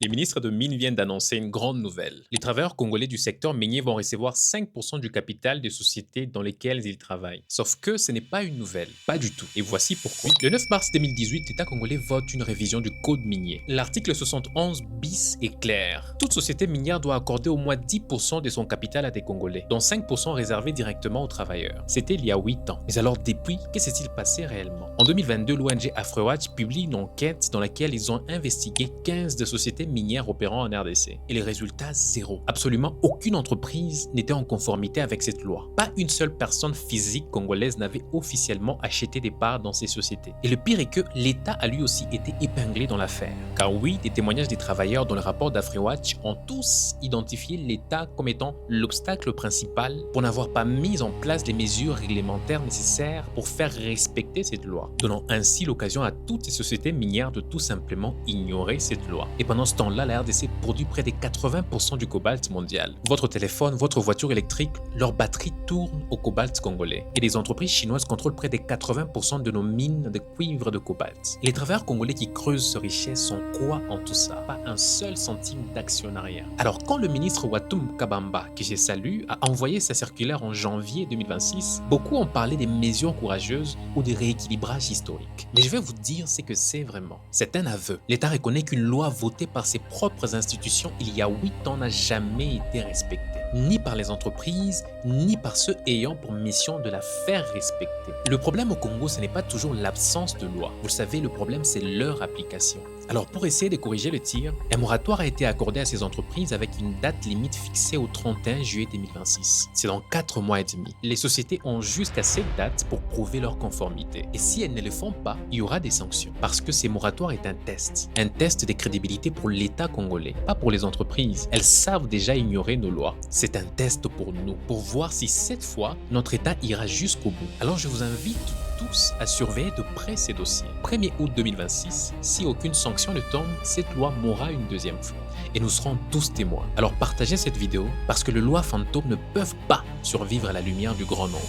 Les ministres de Mines viennent d'annoncer une grande nouvelle. Les travailleurs congolais du secteur minier vont recevoir 5% du capital des sociétés dans lesquelles ils travaillent. Sauf que ce n'est pas une nouvelle, pas du tout. Et voici pourquoi. Le 9 mars 2018, l'État congolais vote une révision du code minier. L'article 71 bis est clair. Toute société minière doit accorder au moins 10% de son capital à des Congolais, dont 5% réservés directement aux travailleurs. C'était il y a 8 ans. Mais alors depuis, que s'est-il passé réellement? En 2022, l'ONG Afrewatch publie une enquête dans laquelle ils ont investigué 15 des sociétés minières opérant en RDC. Et les résultats, zéro. Absolument aucune entreprise n'était en conformité avec cette loi. Pas une seule personne physique congolaise n'avait officiellement acheté des parts dans ces sociétés. Et le pire est que l'État a lui aussi été épinglé dans l'affaire. Car oui, des témoignages des travailleurs dans le rapport d'Afrewatch ont tous identifié l'État comme étant l'obstacle principal pour n'avoir pas mis en place les mesures réglementaires nécessaires pour faire respecter cette loi, donnant ainsi l'occasion à toutes ces sociétés minières de tout simplement ignorer cette loi. Et pendant ce temps-là, la RDC produit près de 80% du cobalt mondial. Votre téléphone, votre voiture électrique, leur batterie tourne au cobalt congolais. Et les entreprises chinoises contrôlent près de 80% de nos mines de cuivre de cobalt. Les travailleurs congolais qui creusent ces richesses sont quoi en tout ça? Pas un seul centime d'actionnariat. Alors quand le ministre Watum Kabamba, que je salue, a envoyé sa circulaire en janvier 2026, beaucoup ont parlé des mesures courageuses ou des rééquilibrages historiques. Mais je vais vous dire ce que c'est vraiment. C'est un aveu. L'État reconnaît qu'une loi votée par ses propres institutions il y a 8 ans n'a jamais été respectée, ni par les entreprises, ni par ceux ayant pour mission de la faire respecter. Le problème au Congo, ce n'est pas toujours l'absence de loi. Vous le savez, le problème, c'est leur application. Alors pour essayer de corriger le tir, un moratoire a été accordé à ces entreprises avec une date limite fixée au 31 juillet 2026. C'est dans 4 mois et demi. Les sociétés ont jusqu'à cette date pour prouver leur conformité. Et si elles ne le font pas, il y aura des sanctions. Parce que ces moratoires est un test. Un test de crédibilité pour l'État congolais, pas pour les entreprises. Elles savent déjà ignorer nos lois. C'est un test pour nous, pour voir si cette fois, notre État ira jusqu'au bout. Alors je vous invite tous à surveiller de près ces dossiers. 1er août 2026, si aucune sanction ne tombe, cette loi mourra une deuxième fois. Et nous serons tous témoins. Alors partagez cette vidéo parce que les lois fantômes ne peuvent pas survivre à la lumière du grand nombre.